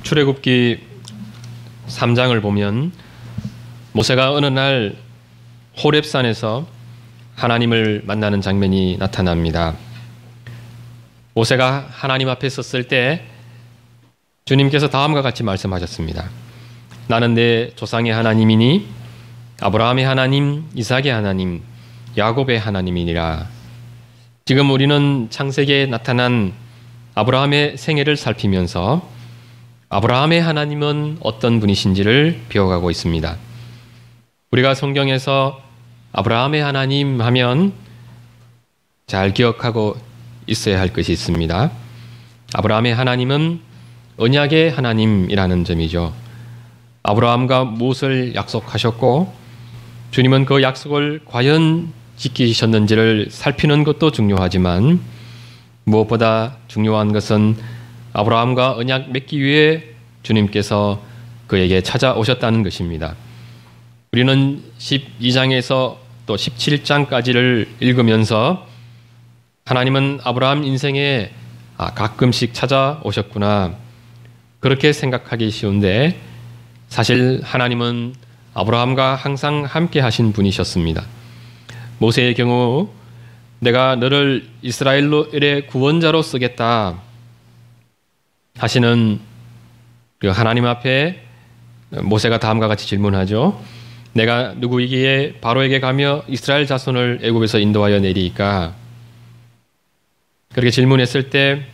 출애굽기 3장을 보면 모세가 어느 날 호렙산에서 하나님을 만나는 장면이 나타납니다. 모세가 하나님 앞에 섰을 때 주님께서 다음과 같이 말씀하셨습니다. 나는 내 조상의 하나님이니 아브라함의 하나님, 이삭의 하나님, 야곱의 하나님이니라. 지금 우리는 창세기에 나타난 아브라함의 생애를 살피면서 아브라함의 하나님은 어떤 분이신지를 배워가고 있습니다. 우리가 성경에서 아브라함의 하나님 하면 잘 기억하고 있어야 할 것이 있습니다. 아브라함의 하나님은 언약의 하나님이라는 점이죠. 아브라함과 무엇을 약속하셨고 주님은 그 약속을 과연 지키셨는지를 살피는 것도 중요하지만 무엇보다 중요한 것은 아브라함과 언약 맺기 위해 주님께서 그에게 찾아오셨다는 것입니다. 우리는 12장에서 또 17장까지를 읽으면서 하나님은 아브라함 인생에 가끔씩 찾아오셨구나 그렇게 생각하기 쉬운데 사실 하나님은 아브라함과 항상 함께 하신 분이셨습니다. 모세의 경우 내가 너를 이스라엘의 구원자로 쓰겠다 하시는 그 하나님 앞에 모세가 다음과 같이 질문하죠. 내가 누구에게 바로에게 가며 이스라엘 자손을 애굽에서 인도하여 내리이까? 그렇게 질문했을 때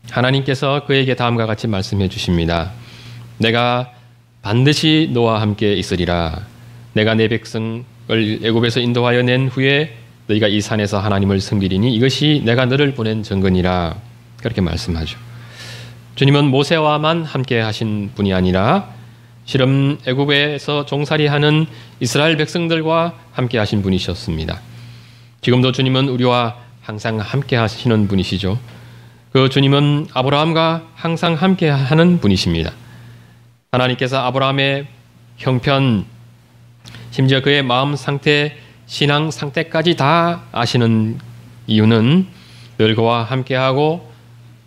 하나님께서 그에게 다음과 같이 말씀해 주십니다. 내가 반드시 너와 함께 있으리라. 내가 내 백성을 애굽에서 인도하여 낸 후에 너희가 이 산에서 하나님을 섬기리니 이것이 내가 너를 보낸 증거니라. 그렇게 말씀하죠. 주님은 모세와만 함께 하신 분이 아니라 실은 애굽에서 종살이하는 이스라엘 백성들과 함께 하신 분이셨습니다. 지금도 주님은 우리와 항상 함께 하시는 분이시죠. 그 주님은 아브라함과 항상 함께 하는 분이십니다. 하나님께서 아브라함의 형편, 심지어 그의 마음 상태, 신앙 상태까지 다 아시는 이유는 늘 그와 함께하고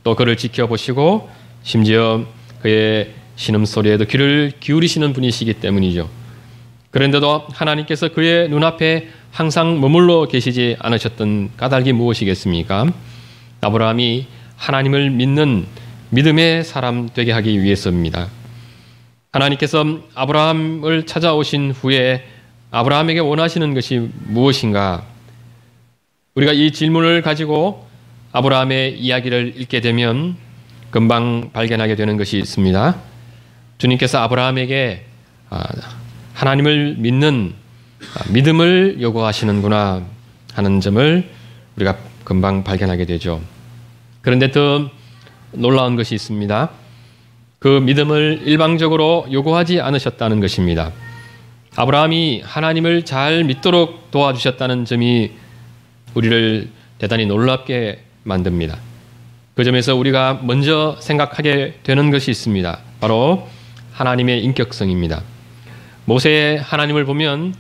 또 그를 지켜보시고 심지어 그의 신음소리에도 귀를 기울이시는 분이시기 때문이죠. 그런데도 하나님께서 그의 눈앞에 항상 머물러 계시지 않으셨던 까닭이 무엇이겠습니까? 아브라함이 하나님을 믿는 믿음의 사람 되게 하기 위해서입니다. 하나님께서 아브라함을 찾아오신 후에 아브라함에게 원하시는 것이 무엇인가? 우리가 이 질문을 가지고 아브라함의 이야기를 읽게 되면 금방 발견하게 되는 것이 있습니다. 주님께서 아브라함에게 하나님을 믿는 믿음을 요구하시는구나 하는 점을 우리가 금방 발견하게 되죠. 그런데 더 놀라운 것이 있습니다. 그 믿음을 일방적으로 요구하지 않으셨다는 것입니다. 아브라함이 하나님을 잘 믿도록 도와주셨다는 점이 우리를 대단히 놀랍게 만듭니다. 그 점에서 우리가 먼저 생각하게 되는 것이 있습니다. 바로 하나님의 인격성입니다. 모세의 하나님을 보면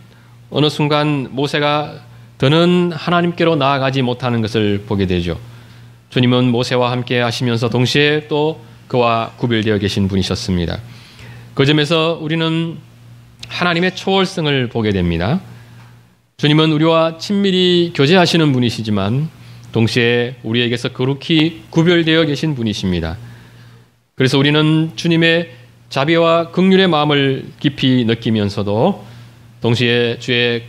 어느 순간 모세가 더는 하나님께로 나아가지 못하는 것을 보게 되죠. 주님은 모세와 함께 하시면서 동시에 또 그와 구별되어 계신 분이셨습니다. 그 점에서 우리는 하나님의 초월성을 보게 됩니다. 주님은 우리와 친밀히 교제하시는 분이시지만 동시에 우리에게서 거룩히 구별되어 계신 분이십니다. 그래서 우리는 주님의 자비와 긍휼의 마음을 깊이 느끼면서도 동시에 주의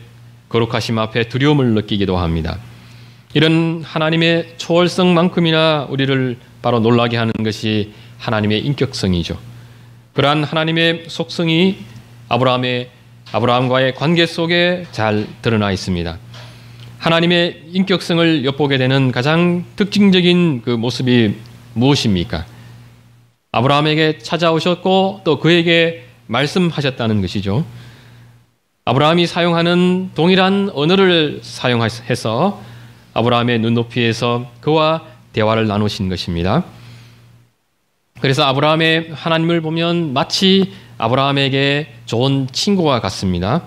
거룩하심 앞에 두려움을 느끼기도 합니다. 이런 하나님의 초월성만큼이나 우리를 바로 놀라게 하는 것이 하나님의 인격성이죠. 그러한 하나님의 속성이 아브라함과의 관계 속에 잘 드러나 있습니다. 하나님의 인격성을 엿보게 되는 가장 특징적인 그 모습이 무엇입니까? 아브라함에게 찾아오셨고 또 그에게 말씀하셨다는 것이죠. 아브라함이 사용하는 동일한 언어를 사용해서 아브라함의 눈높이에서 그와 대화를 나누신 것입니다. 그래서 아브라함의 하나님을 보면 마치 아브라함에게 좋은 친구와 같습니다.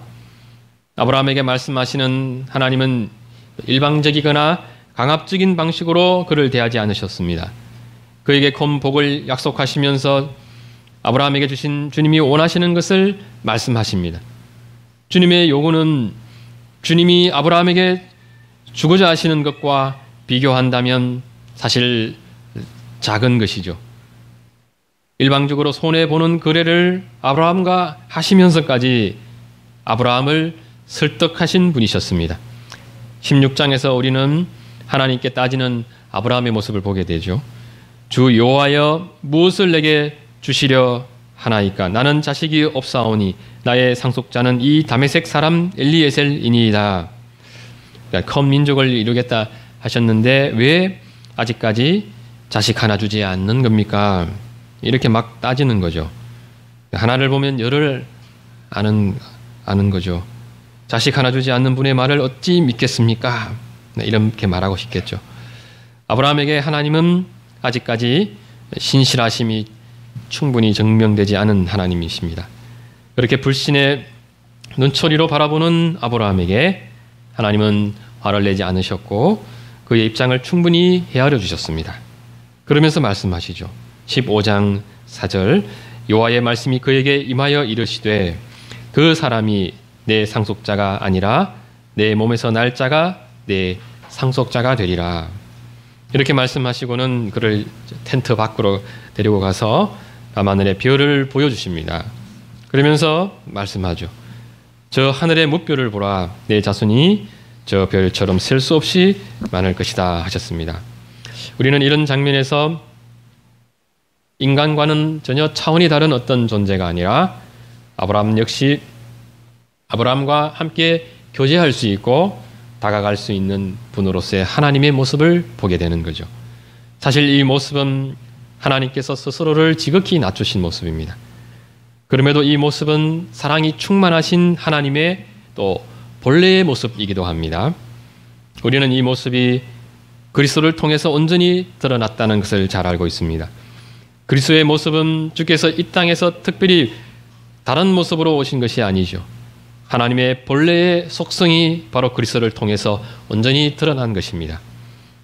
아브라함에게 말씀하시는 하나님은 일방적이거나 강압적인 방식으로 그를 대하지 않으셨습니다. 그에게 큰 복을 약속하시면서 아브라함에게 주신 주님이 원하시는 것을 말씀하십니다. 주님의 요구는 주님이 아브라함에게 주고자 하시는 것과 비교한다면 사실 작은 것이죠. 일방적으로 손해보는 거래를 아브라함과 하시면서까지 아브라함을 설득하신 분이셨습니다. 16장에서 우리는 하나님께 따지는 아브라함의 모습을 보게 되죠. 주 여호와여 무엇을 내게 주시려 하나이까? 나는 자식이 없사오니 나의 상속자는 이 다메섹 사람 엘리에셀이니이다. 그러니까 큰 민족을 이루겠다 하셨는데 왜 아직까지 자식 하나 주지 않는 겁니까? 이렇게 막 따지는 거죠. 하나를 보면 열을 아는 거죠. 자식 하나 주지 않는 분의 말을 어찌 믿겠습니까? 이렇게 말하고 싶겠죠. 아브라함에게 하나님은 아직까지 신실하심이 충분히 증명되지 않은 하나님이십니다. 그렇게 불신의 눈초리로 바라보는 아브라함에게 하나님은 화를 내지 않으셨고 그의 입장을 충분히 헤아려 주셨습니다. 그러면서 말씀하시죠. 15장 4절 여호와의 말씀이 그에게 임하여 이르시되 그 사람이 내 상속자가 아니라 내 몸에서 날 자가 내 상속자가 되리라. 이렇게 말씀하시고는 그를 텐트 밖으로 데리고 가서 밤하늘의 별을 보여주십니다. 그러면서 말씀하죠. 저 하늘의 뭇별을 보라. 내 자손이 저 별처럼 셀 수 없이 많을 것이다 하셨습니다. 우리는 이런 장면에서 인간과는 전혀 차원이 다른 어떤 존재가 아니라 아브라함 역시 아브라함과 함께 교제할 수 있고 다가갈 수 있는 분으로서의 하나님의 모습을 보게 되는 거죠. 사실 이 모습은 하나님께서 스스로를 지극히 낮추신 모습입니다. 그럼에도 이 모습은 사랑이 충만하신 하나님의 또 본래의 모습이기도 합니다. 우리는 이 모습이 그리스도를 통해서 온전히 드러났다는 것을 잘 알고 있습니다. 그리스도의 모습은 주께서 이 땅에서 특별히 다른 모습으로 오신 것이 아니죠. 하나님의 본래의 속성이 바로 그리스도를 통해서 온전히 드러난 것입니다.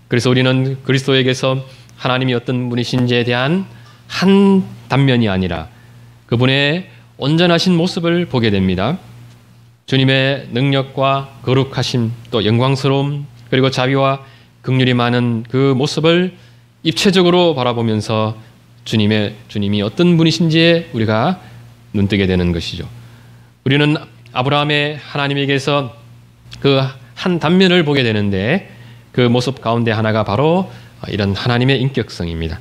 그래서 우리는 그리스도에게서 하나님이 어떤 분이신지에 대한 한 단면이 아니라 그분의 온전하신 모습을 보게 됩니다. 주님의 능력과 거룩하심 또 영광스러움 그리고 자비와 긍휼이 많은 그 모습을 입체적으로 바라보면서 주님이 어떤 분이신지에 우리가 눈뜨게 되는 것이죠. 우리는 아브라함의 하나님에게서 그 한 단면을 보게 되는데 그 모습 가운데 하나가 바로 이런 하나님의 인격성입니다.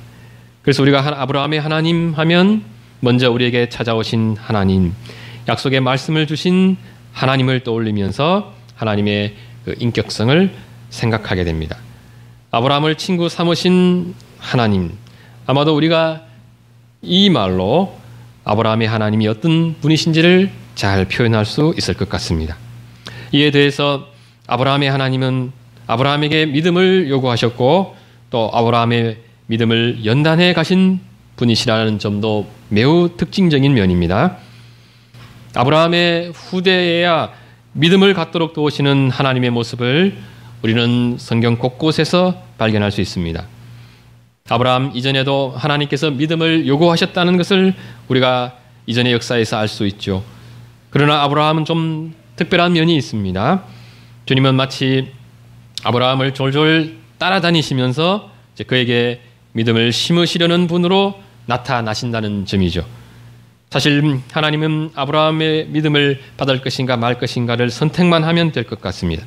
그래서 우리가 아브라함의 하나님 하면 먼저 우리에게 찾아오신 하나님, 약속의 말씀을 주신 하나님을 떠올리면서 하나님의 그 인격성을 생각하게 됩니다. 아브라함을 친구 삼으신 하나님, 아마도 우리가 이 말로 아브라함의 하나님이 어떤 분이신지를 잘 표현할 수 있을 것 같습니다. 이에 대해서 아브라함의 하나님은 아브라함에게 믿음을 요구하셨고 또 아브라함의 믿음을 연단해 가신 분이시라는 점도 매우 특징적인 면입니다. 아브라함의 후대에야 믿음을 갖도록 도우시는 하나님의 모습을 우리는 성경 곳곳에서 발견할 수 있습니다. 아브라함 이전에도 하나님께서 믿음을 요구하셨다는 것을 우리가 이전의 역사에서 알 수 있죠. 그러나 아브라함은 좀 특별한 면이 있습니다. 주님은 마치 아브라함을 졸졸 따라다니시면서 그에게 믿음을 심으시려는 분으로 나타나신다는 점이죠. 사실 하나님은 아브라함의 믿음을 받을 것인가 말 것인가를 선택만 하면 될 것 같습니다.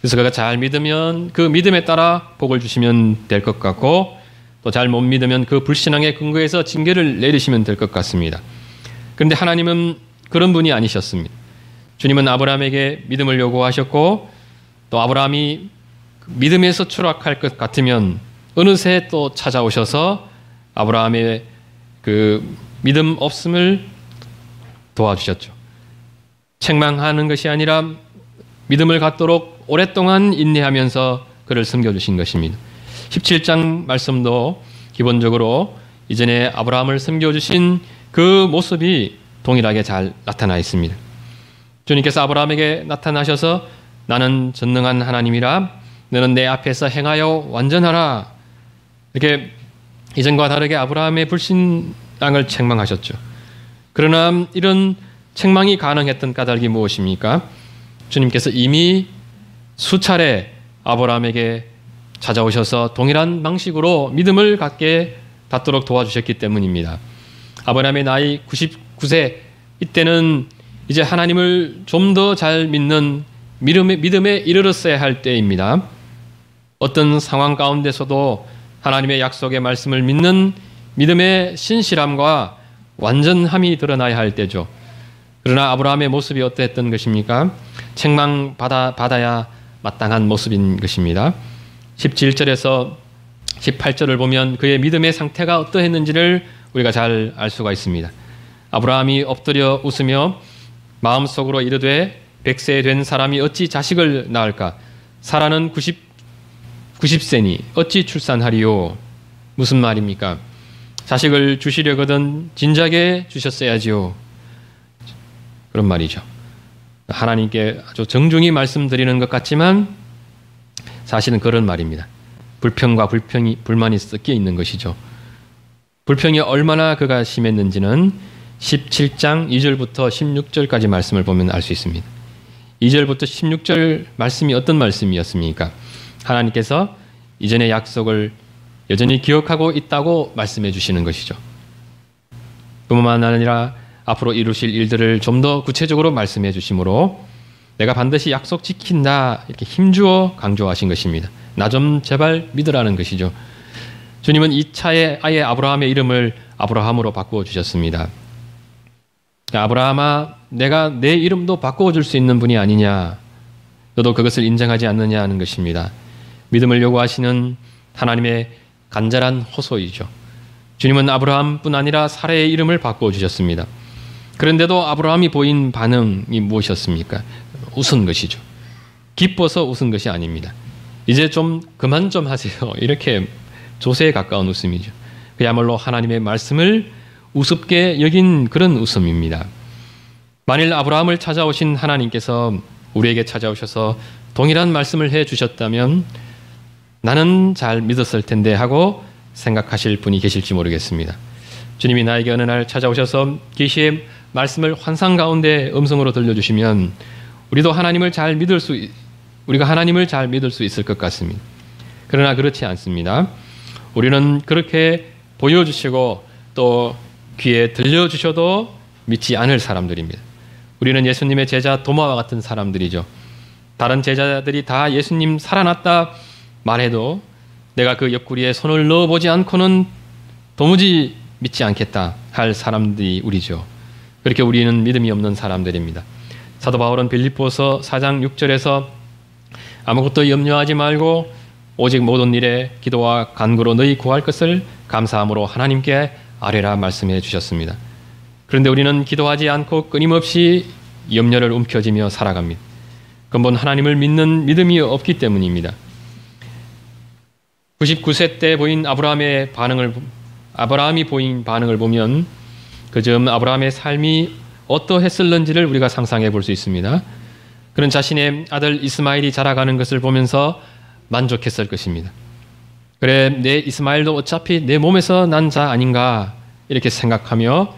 그래서 그가 잘 믿으면 그 믿음에 따라 복을 주시면 될 것 같고 또 잘 못 믿으면 그 불신앙의 근거에서 징계를 내리시면 될 것 같습니다. 그런데 하나님은 그런 분이 아니셨습니다. 주님은 아브라함에게 믿음을 요구하셨고 또 아브라함이 믿음에서 추락할 것 같으면 어느새 또 찾아오셔서 아브라함의 그 믿음 없음을 도와주셨죠. 책망하는 것이 아니라 믿음을 갖도록 오랫동안 인내하면서 그를 섬겨주신 것입니다. 17장 말씀도 기본적으로 이전에 아브라함을 섬겨주신 그 모습이 동일하게 잘 나타나 있습니다. 주님께서 아브라함에게 나타나셔서 나는 전능한 하나님이라 너는 내 앞에서 행하여 완전하라. 이렇게 이전과 다르게 아브라함의 불신 땅을 책망하셨죠. 그러나 이런 책망이 가능했던 까닭이 무엇입니까? 주님께서 이미 수차례 아브라함에게 찾아오셔서 동일한 방식으로 믿음을 갖게 닿도록 도와주셨기 때문입니다. 아브라함의 나이 99세, 이때는 이제 하나님을 좀 더 잘 믿는 믿음에 이르렀어야 할 때입니다. 어떤 상황 가운데서도 하나님의 약속의 말씀을 믿는 믿음의 신실함과 완전함이 드러나야 할 때죠. 그러나 아브라함의 모습이 어떠했던 것입니까? 책망받아야 마땅한 모습인 것입니다. 17절에서 18절을 보면 그의 믿음의 상태가 어떠했는지를 우리가 잘 알 수가 있습니다. 아브라함이 엎드려 웃으며 마음속으로 이르되 100세 된 사람이 어찌 자식을 낳을까? 사라는 90세니 어찌 출산하리요? 무슨 말입니까? 자식을 주시려거든 진작에 주셨어야지요. 그런 말이죠. 하나님께 아주 정중히 말씀드리는 것 같지만 사실은 그런 말입니다. 불평과 불만이 섞여 있는 것이죠. 불평이 얼마나 그가 심했는지는 17장 2절부터 16절까지 말씀을 보면 알 수 있습니다. 2절부터 16절 말씀이 어떤 말씀이었습니까? 하나님께서 이전의 약속을 여전히 기억하고 있다고 말씀해 주시는 것이죠. 뿐만 아니라 앞으로 이루실 일들을 좀 더 구체적으로 말씀해 주심으로 내가 반드시 약속 지킨다 이렇게 힘주어 강조하신 것입니다. 나 좀 제발 믿으라는 것이죠. 주님은 이 차에 아예 아브라함의 이름을 아브라함으로 바꾸어 주셨습니다. 아브라함아, 내가 내 이름도 바꾸어 줄 수 있는 분이 아니냐, 너도 그것을 인정하지 않느냐 하는 것입니다. 믿음을 요구하시는 하나님의 간절한 호소이죠. 주님은 아브라함뿐 아니라 사라의 이름을 바꾸어 주셨습니다. 그런데도 아브라함이 보인 반응이 무엇이었습니까? 웃은 것이죠. 기뻐서 웃은 것이 아닙니다. 이제 좀 그만 좀 하세요. 이렇게 조세에 가까운 웃음이죠. 그야말로 하나님의 말씀을 우습게 여긴 그런 웃음입니다. 만일 아브라함을 찾아오신 하나님께서 우리에게 찾아오셔서 동일한 말씀을 해 주셨다면 나는 잘 믿었을 텐데 하고 생각하실 분이 계실지 모르겠습니다. 주님이 나에게 어느 날 찾아오셔서 계시의 말씀을 환상 가운데 음성으로 들려주시면 우리가 하나님을 잘 믿을 수 있을 것 같습니다. 그러나 그렇지 않습니다. 우리는 그렇게 보여주시고 또 귀에 들려주셔도 믿지 않을 사람들입니다. 우리는 예수님의 제자 도마와 같은 사람들이죠. 다른 제자들이 다 예수님 살아났다 말해도 내가 그 옆구리에 손을 넣어보지 않고는 도무지 믿지 않겠다 할 사람들이 우리죠. 그렇게 우리는 믿음이 없는 사람들입니다. 사도 바울은 빌립보서 4장 6절에서 아무것도 염려하지 말고 오직 모든 일에 기도와 간구로 너희 구할 것을 감사함으로 하나님께 아뢰라 말씀해 주셨습니다. 그런데 우리는 기도하지 않고 끊임없이 염려를 움켜쥐며 살아갑니다. 근본 하나님을 믿는 믿음이 없기 때문입니다. 99세 때 보인 아브라함이 보인 반응을 보면 그즈음 아브라함의 삶이 어떠했을는지를 우리가 상상해 볼 수 있습니다. 그는 자신의 아들 이스마엘이 자라가는 것을 보면서 만족했을 것입니다. 그래, 내 이스마엘도 어차피 내 몸에서 난 자 아닌가 이렇게 생각하며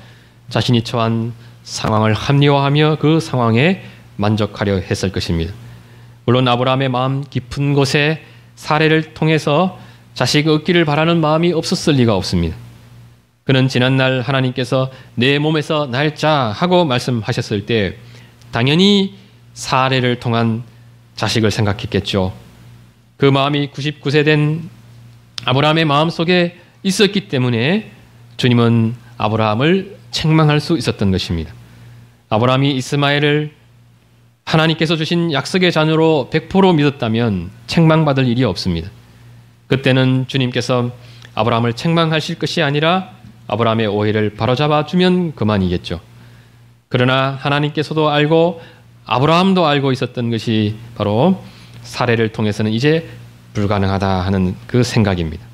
자신이 처한 상황을 합리화하며 그 상황에 만족하려 했을 것입니다. 물론 아브라함의 마음 깊은 곳에 사례를 통해서 자식 얻기를 바라는 마음이 없었을 리가 없습니다. 그는 지난날 하나님께서 내 몸에서 날 자 하고 말씀하셨을 때 당연히 사례를 통한 자식을 생각했겠죠. 그 마음이 99세 된 아브라함의 마음속에 있었기 때문에 주님은 아브라함을 책망할 수 있었던 것입니다. 아브라함이 이스마엘을 하나님께서 주신 약속의 자녀로 100% 믿었다면 책망받을 일이 없습니다. 그때는 주님께서 아브라함을 책망하실 것이 아니라 아브라함의 오해를 바로잡아 주면 그만이겠죠. 그러나 하나님께서도 알고 아브라함도 알고 있었던 것이 바로 사례를 통해서는 이제 불가능하다 하는 그 생각입니다.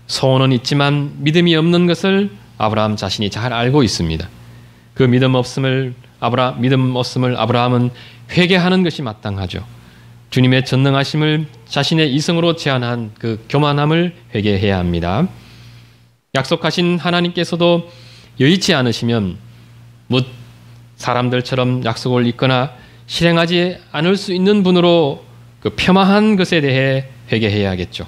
소원은 있지만 믿음이 없는 것을 아브라함 자신이 잘 알고 있습니다. 그 믿음 없음을 아브라함은 회개하는 것이 마땅하죠. 주님의 전능하심을 자신의 이성으로 제한한 그 교만함을 회개해야 합니다. 약속하신 하나님께서도 여의치 않으시면 뭐 사람들처럼 약속을 잊거나 실행하지 않을 수 있는 분으로 그 폄하한 것에 대해 회개해야겠죠.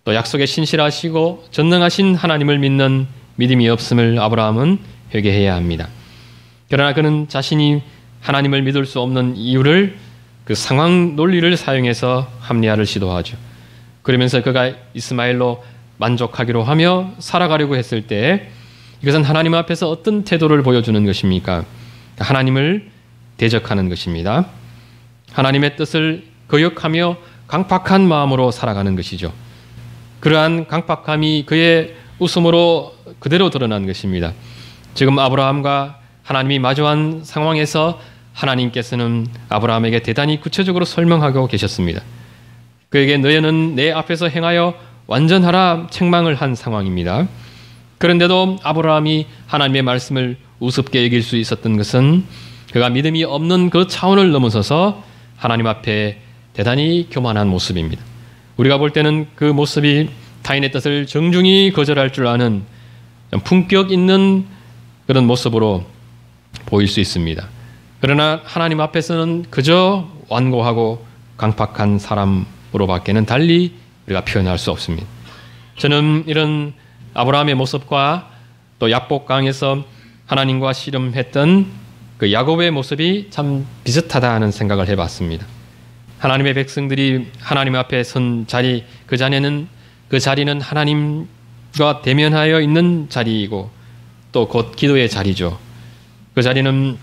또 약속에 신실하시고 전능하신 하나님을 믿는 믿음이 없음을 아브라함은 회개해야 합니다. 그러나 그는 자신이 하나님을 믿을 수 없는 이유를 그 상황 논리를 사용해서 합리화를 시도하죠. 그러면서 그가 이스마엘로 만족하기로 하며 살아가려고 했을 때 이것은 하나님 앞에서 어떤 태도를 보여주는 것입니까? 하나님을 대적하는 것입니다. 하나님의 뜻을 거역하며 강팍한 마음으로 살아가는 것이죠. 그러한 강팍함이 그의 웃음으로 그대로 드러난 것입니다. 지금 아브라함과 하나님이 마주한 상황에서 하나님께서는 아브라함에게 대단히 구체적으로 설명하고 계셨습니다. 그에게 너희는 내 앞에서 행하여 완전하라 책망을 한 상황입니다. 그런데도 아브라함이 하나님의 말씀을 우습게 여길 수 있었던 것은 그가 믿음이 없는 그 차원을 넘어서서 하나님 앞에 대단히 교만한 모습입니다. 우리가 볼 때는 그 모습이 타인의 뜻을 정중히 거절할 줄 아는 품격 있는 그런 모습으로 보일 수 있습니다. 그러나 하나님 앞에서는 그저 완고하고 강팍한 사람으로밖에는 달리 우리가 표현할 수 없습니다. 저는 이런 아브라함의 모습과 또 야복강에서 하나님과 씨름했던 그 야곱의 모습이 참 비슷하다 하는 생각을 해봤습니다. 하나님의 백성들이 하나님 앞에 선 자리, 그 자리는 하나님과 대면하여 있는 자리이고 또 곧 기도의 자리죠. 그 자리는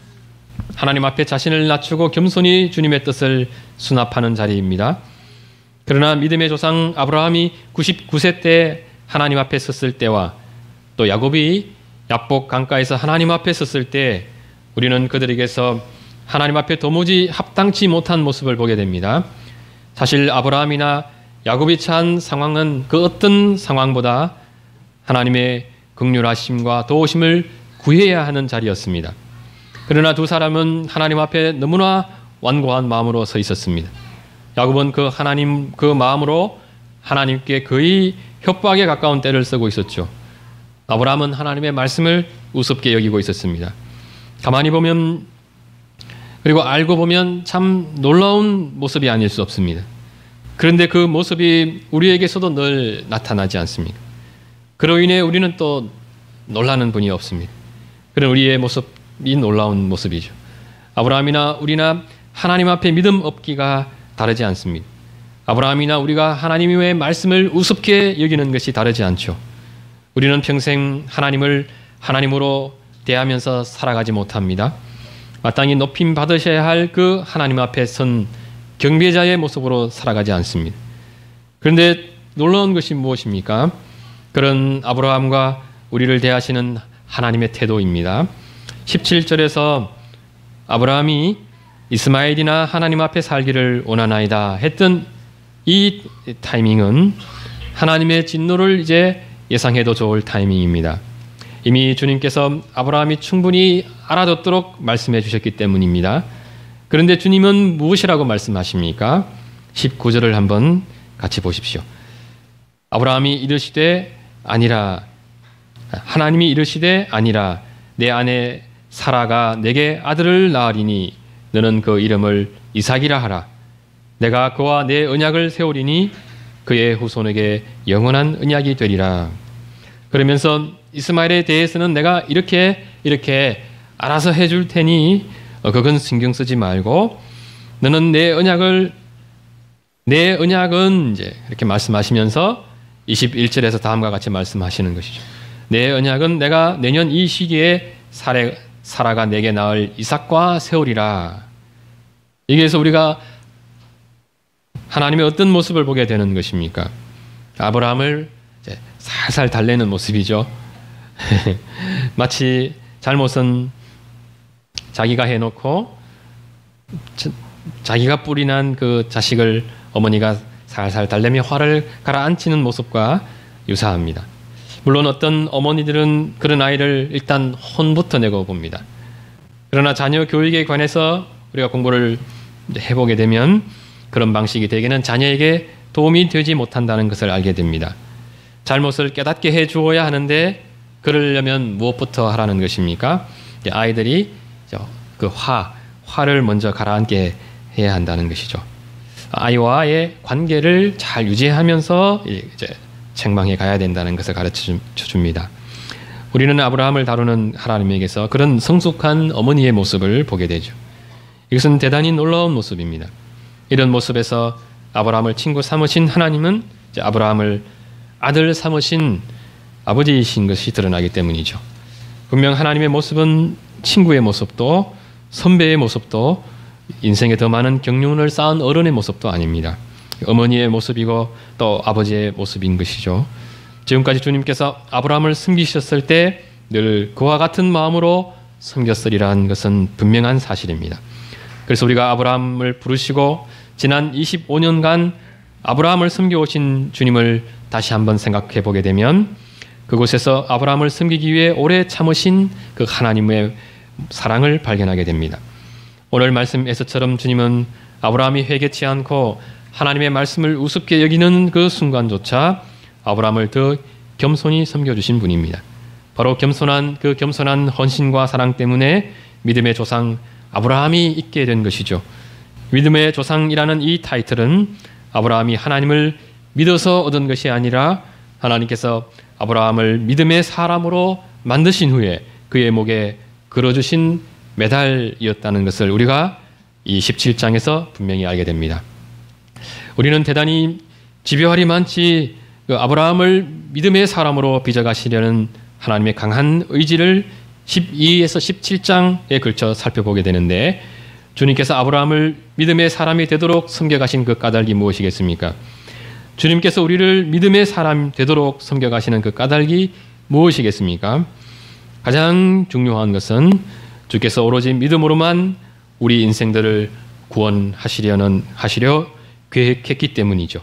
하나님 앞에 자신을 낮추고 겸손히 주님의 뜻을 수납하는 자리입니다. 그러나 믿음의 조상 아브라함이 99세 때 하나님 앞에 섰을 때와 또 야곱이 야복 강가에서 하나님 앞에 섰을 때 우리는 그들에게서 하나님 앞에 도무지 합당치 못한 모습을 보게 됩니다. 사실 아브라함이나 야곱이 처한 상황은 그 어떤 상황보다 하나님의 긍휼하심과 도우심을 구해야 하는 자리였습니다. 그러나 두 사람은 하나님 앞에 너무나 완고한 마음으로 서 있었습니다. 야곱은 그 마음으로 하나님께 거의 협박에 가까운 때를 쓰고 있었죠. 아브라함은 하나님의 말씀을 우습게 여기고 있었습니다. 가만히 보면 그리고 알고 보면 참 놀라운 모습이 아닐 수 없습니다. 그런데 그 모습이 우리에게서도 늘 나타나지 않습니까? 그로 인해 우리는 또 놀라는 분이 없습니다. 그런 우리의 모습이 놀라운 모습이죠. 아브라함이나 우리나 하나님 앞에 믿음 없기가 다르지 않습니다. 아브라함이나 우리가 하나님의 말씀을 우습게 여기는 것이 다르지 않죠. 우리는 평생 하나님을 하나님으로 대하면서 살아가지 못합니다. 마땅히 높임 받으셔야 할 그 하나님 앞에 선 경배자의 모습으로 살아가지 않습니다. 그런데 놀라운 것이 무엇입니까? 그런 아브라함과 우리를 대하시는 하나님의 태도입니다. 17절에서 아브라함이 이스마엘이나 하나님 앞에 살기를 원하나이다 했던 이 타이밍은 하나님의 진노를 이제 예상해도 좋을 타이밍입니다. 이미 주님께서 아브라함이 충분히 알아듣도록 말씀해 주셨기 때문입니다. 그런데 주님은 무엇이라고 말씀하십니까? 19절을 한번 같이 보십시오. 아브라함이 이르시되 아니라, 하나님이 이르시되 아니라 내 아내 사라가 내게 아들을 낳으리니 너는 그 이름을 이삭이라 하라. 내가 그와 내 언약을 세우리니 그의 후손에게 영원한 언약이 되리라. 그러면서 이스마엘에 대해서는 내가 이렇게 알아서 해줄 테니 그건 신경 쓰지 말고 너는 내 언약은 이제 이렇게 말씀하시면서 21절에서 다음과 같이 말씀하시는 것이죠. 내 언약은 내가 내년 이 시기에 사라가 내게 낳을 이삭과 세우리라. 여기에서 우리가 하나님의 어떤 모습을 보게 되는 것입니까? 아브라함을 이제 살살 달래는 모습이죠. 마치 잘못은 자기가 해놓고 자기가 뿌리 난 그 자식을 어머니가 살살 달래며 화를 가라앉히는 모습과 유사합니다. 물론 어떤 어머니들은 그런 아이를 일단 혼부터 내고 봅니다. 그러나 자녀 교육에 관해서 우리가 공부를 해보게 되면 그런 방식이 대개는 자녀에게 도움이 되지 못한다는 것을 알게 됩니다. 잘못을 깨닫게 해주어야 하는데 그러려면 무엇부터 하라는 것입니까? 아이들이 그 화를 먼저 가라앉게 해야 한다는 것이죠. 아이와의 관계를 잘 유지하면서 이제 책망해 가야 된다는 것을 가르쳐 줍니다. 우리는 아브라함을 다루는 하나님에게서 그런 성숙한 어머니의 모습을 보게 되죠. 이것은 대단히 놀라운 모습입니다. 이런 모습에서 아브라함을 친구 삼으신 하나님은 이제 아브라함을 아들 삼으신 아버지이신 것이 드러나기 때문이죠. 분명 하나님의 모습은 친구의 모습도 선배의 모습도 인생에 더 많은 경륜을 쌓은 어른의 모습도 아닙니다. 어머니의 모습이고 또 아버지의 모습인 것이죠. 지금까지 주님께서 아브라함을 섬기셨을 때 늘 그와 같은 마음으로 섬겼으리라는 것은 분명한 사실입니다. 그래서 우리가 아브라함을 부르시고 지난 25년간 아브라함을 섬겨오신 주님을 다시 한번 생각해 보게 되면 그곳에서 아브라함을 섬기기 위해 오래 참으신 그 하나님의 사랑을 발견하게 됩니다. 오늘 말씀에서처럼 주님은 아브라함이 회개치 않고 하나님의 말씀을 우습게 여기는 그 순간조차 아브라함을 더 겸손히 섬겨주신 분입니다. 바로 겸손한 헌신과 사랑 때문에 믿음의 조상 아브라함이 있게 된 것이죠. 믿음의 조상이라는 이 타이틀은 아브라함이 하나님을 믿어서 얻은 것이 아니라 하나님께서 아브라함을 믿음의 사람으로 만드신 후에 그의 목에 걸어주신 메달이었다는 것을 우리가 이 17장에서 분명히 알게 됩니다. 우리는 대단히 집요할이 많지 아브라함을 믿음의 사람으로 빚어가시려는 하나님의 강한 의지를 12에서 17장에 걸쳐 살펴보게 되는데 주님께서 아브라함을 믿음의 사람이 되도록 섬겨가신 그 까닭이 무엇이겠습니까? 주님께서 우리를 믿음의 사람 되도록 섬겨가시는 그 까닭이 무엇이겠습니까? 가장 중요한 것은 주께서 오로지 믿음으로만 우리 인생들을 하시려 계획했기 때문이죠.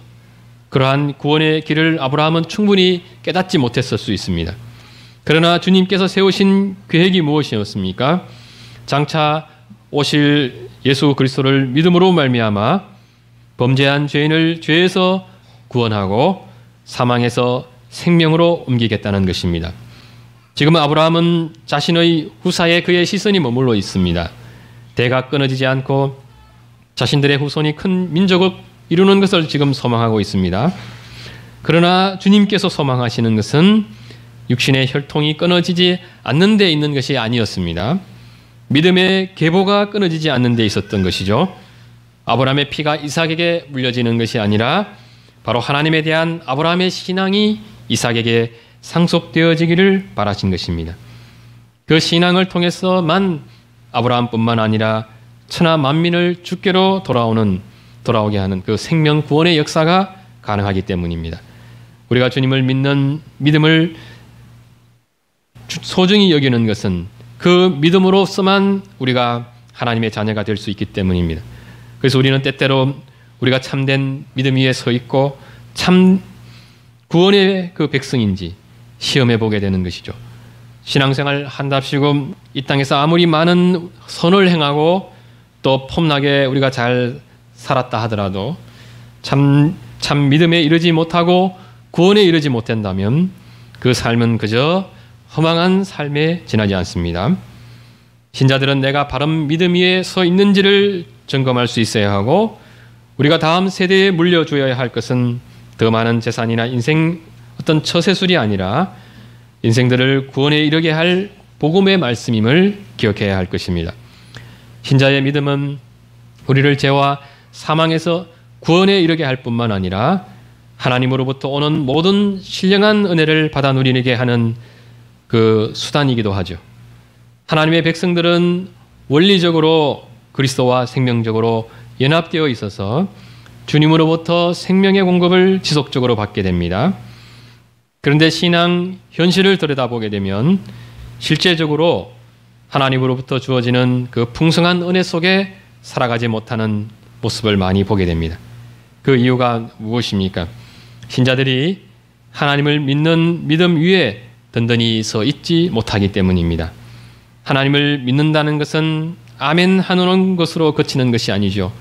그러한 구원의 길을 아브라함은 충분히 깨닫지 못했을 수 있습니다. 그러나 주님께서 세우신 계획이 무엇이었습니까? 장차 오실 예수 그리스도를 믿음으로 말미암아 범죄한 죄인을 죄에서 구원하고 사망에서 생명으로 옮기겠다는 것입니다. 지금 아브라함은 자신의 후사에 그의 시선이 머물러 있습니다. 대가 끊어지지 않고 자신들의 후손이 큰 민족을 이루는 것을 지금 소망하고 있습니다. 그러나 주님께서 소망하시는 것은 육신의 혈통이 끊어지지 않는 데 있는 것이 아니었습니다. 믿음의 계보가 끊어지지 않는 데 있었던 것이죠. 아브라함의 피가 이삭에게 물려지는 것이 아니라 바로 하나님에 대한 아브라함의 신앙이 이삭에게 상속되어지기를 바라신 것입니다. 그 신앙을 통해서만 아브라함뿐만 아니라 천하 만민을 주께로 돌아오게 하는 그 생명 구원의 역사가 가능하기 때문입니다. 우리가 주님을 믿는 믿음을 소중히 여기는 것은 그 믿음으로서만 우리가 하나님의 자녀가 될 수 있기 때문입니다. 그래서 우리는 때때로 우리가 참된 믿음 위에 서 있고 참 구원의 그 백성인지 시험해 보게 되는 것이죠. 신앙생활 한답시고 이 땅에서 아무리 많은 선을 행하고 또 폼나게 우리가 잘 살았다 하더라도 참 믿음에 이르지 못하고 구원에 이르지 못한다면 그 삶은 그저 허망한 삶에 지나지 않습니다. 신자들은 내가 바른 믿음 위에 서 있는지를 점검할 수 있어야 하고 우리가 다음 세대에 물려줘야 할 것은 더 많은 재산이나 인생 어떤 처세술이 아니라 인생들을 구원에 이르게 할 복음의 말씀임을 기억해야 할 것입니다. 신자의 믿음은 우리를 죄와 사망에서 구원에 이르게 할 뿐만 아니라 하나님으로부터 오는 모든 신령한 은혜를 받아 누리게 하는 그 수단이기도 하죠. 하나님의 백성들은 원리적으로 그리스도와 생명적으로 연합되어 있어서 주님으로부터 생명의 공급을 지속적으로 받게 됩니다. 그런데 신앙 현실을 들여다보게 되면 실제적으로 하나님으로부터 주어지는 그 풍성한 은혜 속에 살아가지 못하는 모습을 많이 보게 됩니다. 그 이유가 무엇입니까? 신자들이 하나님을 믿는 믿음 위에 든든히 서 있지 못하기 때문입니다. 하나님을 믿는다는 것은 아멘 하는 것으로 그치는 것이 아니죠.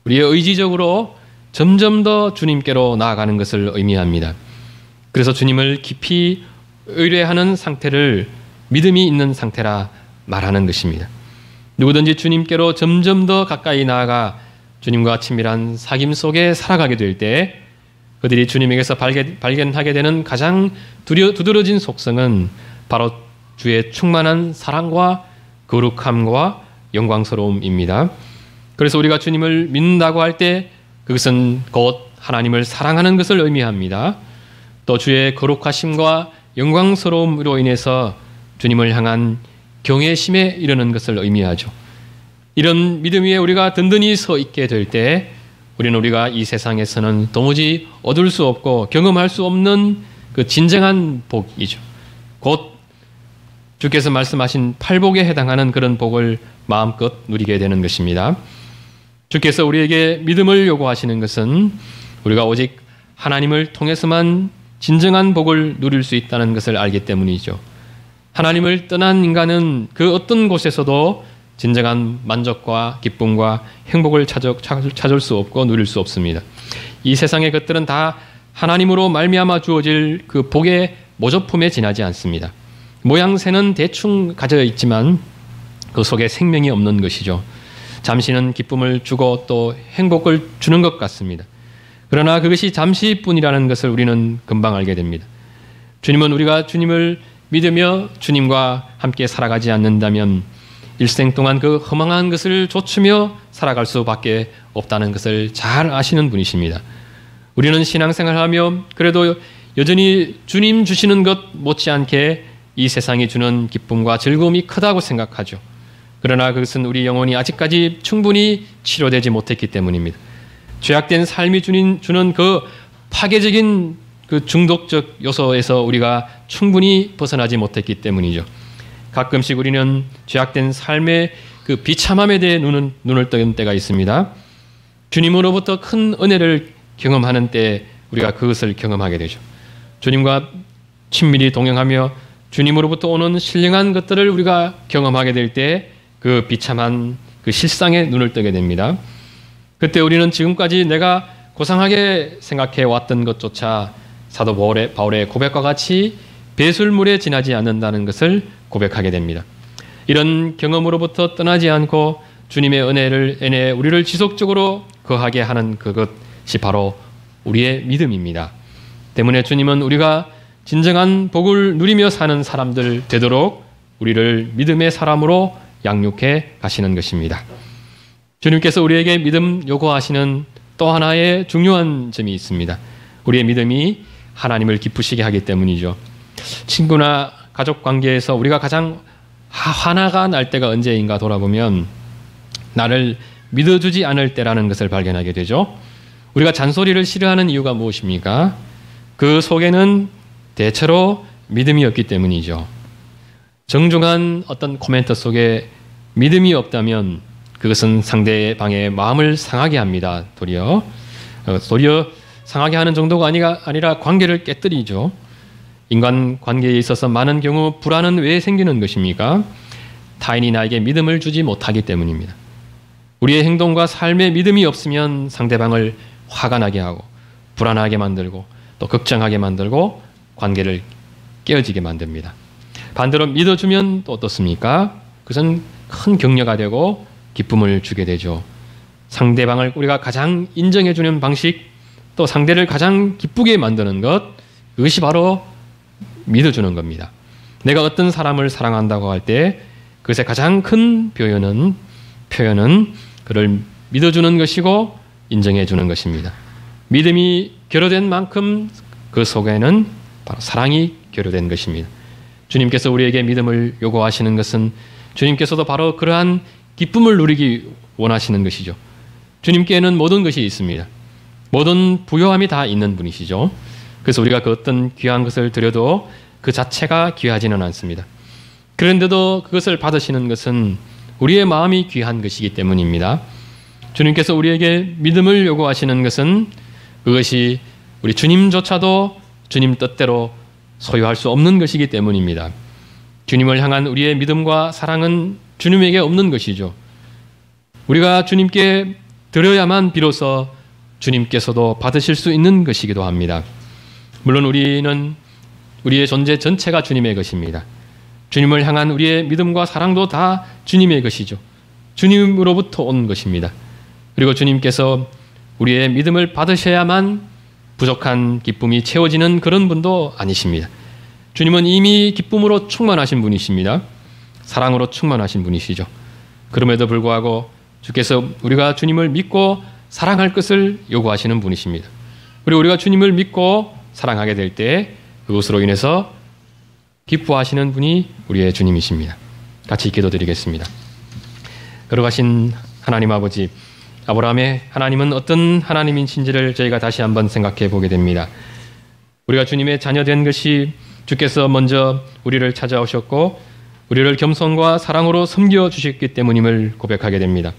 우리의 의지적으로 점점 더 주님께로 나아가는 것을 의미합니다. 그래서 주님을 깊이 의뢰하는 상태를 믿음이 있는 상태라 말하는 것입니다. 누구든지 주님께로 점점 더 가까이 나아가 주님과 친밀한 사귐 속에 살아가게 될 때 그들이 주님에게서 발견하게 되는 가장 두드러진 속성은 바로 주의 충만한 사랑과 거룩함과 영광스러움입니다. 그래서 우리가 주님을 믿는다고 할 때 그것은 곧 하나님을 사랑하는 것을 의미합니다. 또 주의 거룩하심과 영광스러움으로 인해서 주님을 향한 경외심에 이르는 것을 의미하죠. 이런 믿음 위에 우리가 든든히 서 있게 될 때 우리가 이 세상에서는 도무지 얻을 수 없고 경험할 수 없는 그 진정한 복이죠. 곧 주께서 말씀하신 팔복에 해당하는 그런 복을 마음껏 누리게 되는 것입니다. 주께서 우리에게 믿음을 요구하시는 것은 우리가 오직 하나님을 통해서만 진정한 복을 누릴 수 있다는 것을 알기 때문이죠. 하나님을 떠난 인간은 그 어떤 곳에서도 진정한 만족과 기쁨과 행복을 찾을 수 없고 누릴 수 없습니다. 이 세상의 것들은 다 하나님으로 말미암아 주어질 그 복의 모조품에 지나지 않습니다. 모양새는 대충 가져 있지만 그 속에 생명이 없는 것이죠. 잠시는 기쁨을 주고 또 행복을 주는 것 같습니다. 그러나 그것이 잠시뿐이라는 것을 우리는 금방 알게 됩니다. 주님은 우리가 주님을 믿으며 주님과 함께 살아가지 않는다면 일생 동안 그 허망한 것을 좇으며 살아갈 수밖에 없다는 것을 잘 아시는 분이십니다. 우리는 신앙생활하며 그래도 여전히 주님 주시는 것 못지않게 이 세상이 주는 기쁨과 즐거움이 크다고 생각하죠. 그러나 그것은 우리 영혼이 아직까지 충분히 치료되지 못했기 때문입니다. 죄악된 삶이 주는 그 파괴적인 그 중독적 요소에서 우리가 충분히 벗어나지 못했기 때문이죠. 가끔씩 우리는 죄악된 삶의 그 비참함에 대해 눈을 뜨는 때가 있습니다. 주님으로부터 큰 은혜를 경험하는 때 우리가 그것을 경험하게 되죠. 주님과 친밀히 동행하며 주님으로부터 오는 신령한 것들을 우리가 경험하게 될 때 그 비참한 그 실상에 눈을 뜨게 됩니다. 그때 우리는 지금까지 내가 고상하게 생각해 왔던 것조차 사도 바울의 고백과 같이 배설물에 지나지 않는다는 것을 고백하게 됩니다. 이런 경험으로부터 떠나지 않고 주님의 은혜에 우리를 지속적으로 거하게 하는 그것이 바로 우리의 믿음입니다. 때문에 주님은 우리가 진정한 복을 누리며 사는 사람들 되도록 우리를 믿음의 사람으로 양육해 가시는 것입니다. 주님께서 우리에게 믿음 요구하시는 또 하나의 중요한 점이 있습니다. 우리의 믿음이 하나님을 기쁘시게 하기 때문이죠. 친구나 가족 관계에서 우리가 가장 화나가 날 때가 언제인가 돌아보면 나를 믿어주지 않을 때라는 것을 발견하게 되죠. 우리가 잔소리를 싫어하는 이유가 무엇입니까? 그 속에는 대체로 믿음이 없기 때문이죠. 정중한 어떤 코멘트 속에 믿음이 없다면 그것은 상대방의 마음을 상하게 합니다. 도리어 상하게 하는 정도가 아니라 관계를 깨뜨리죠. 인간 관계에 있어서 많은 경우 불안은 왜 생기는 것입니까? 타인이 나에게 믿음을 주지 못하기 때문입니다. 우리의 행동과 삶에 믿음이 없으면 상대방을 화가 나게 하고 불안하게 만들고 또 걱정하게 만들고 관계를 깨어지게 만듭니다. 반대로 믿어주면 또 어떻습니까? 그것은 큰 격려가 되고 기쁨을 주게 되죠. 상대방을 우리가 가장 인정해주는 방식, 또 상대를 가장 기쁘게 만드는 것, 그것이 바로 믿어주는 겁니다. 내가 어떤 사람을 사랑한다고 할 때 그것의 가장 큰 표현은 그를 믿어주는 것이고 인정해주는 것입니다. 믿음이 결여된 만큼 그 속에는 바로 사랑이 결여된 것입니다. 주님께서 우리에게 믿음을 요구하시는 것은 주님께서도 바로 그러한 기쁨을 누리기 원하시는 것이죠. 주님께는 모든 것이 있습니다. 모든 부요함이 다 있는 분이시죠. 그래서 우리가 그 어떤 귀한 것을 드려도 그 자체가 귀하지는 않습니다. 그런데도 그것을 받으시는 것은 우리의 마음이 귀한 것이기 때문입니다. 주님께서 우리에게 믿음을 요구하시는 것은 그것이 우리 주님조차도 주님 뜻대로 소유할 수 없는 것이기 때문입니다. 주님을 향한 우리의 믿음과 사랑은 주님에게 없는 것이죠. 우리가 주님께 드려야만 비로소 주님께서도 받으실 수 있는 것이기도 합니다. 물론 우리는 우리의 존재 전체가 주님의 것입니다. 주님을 향한 우리의 믿음과 사랑도 다 주님의 것이죠. 주님으로부터 온 것입니다. 그리고 주님께서 우리의 믿음을 받으셔야만 부족한 기쁨이 채워지는 그런 분도 아니십니다. 주님은 이미 기쁨으로 충만하신 분이십니다. 사랑으로 충만하신 분이시죠. 그럼에도 불구하고 주께서 우리가 주님을 믿고 사랑할 것을 요구하시는 분이십니다. 그리고 우리가 주님을 믿고 사랑하게 될 때 그것으로 인해서 기뻐하시는 분이 우리의 주님이십니다. 같이 기도드리겠습니다. 걸어가신 하나님 아버지, 아브라함의 하나님은 어떤 하나님이신지를 저희가 다시 한번 생각해 보게 됩니다. 우리가 주님의 자녀된 것이 주께서 먼저 우리를 찾아오셨고 우리를 겸손과 사랑으로 섬겨주셨기 때문임을 고백하게 됩니다.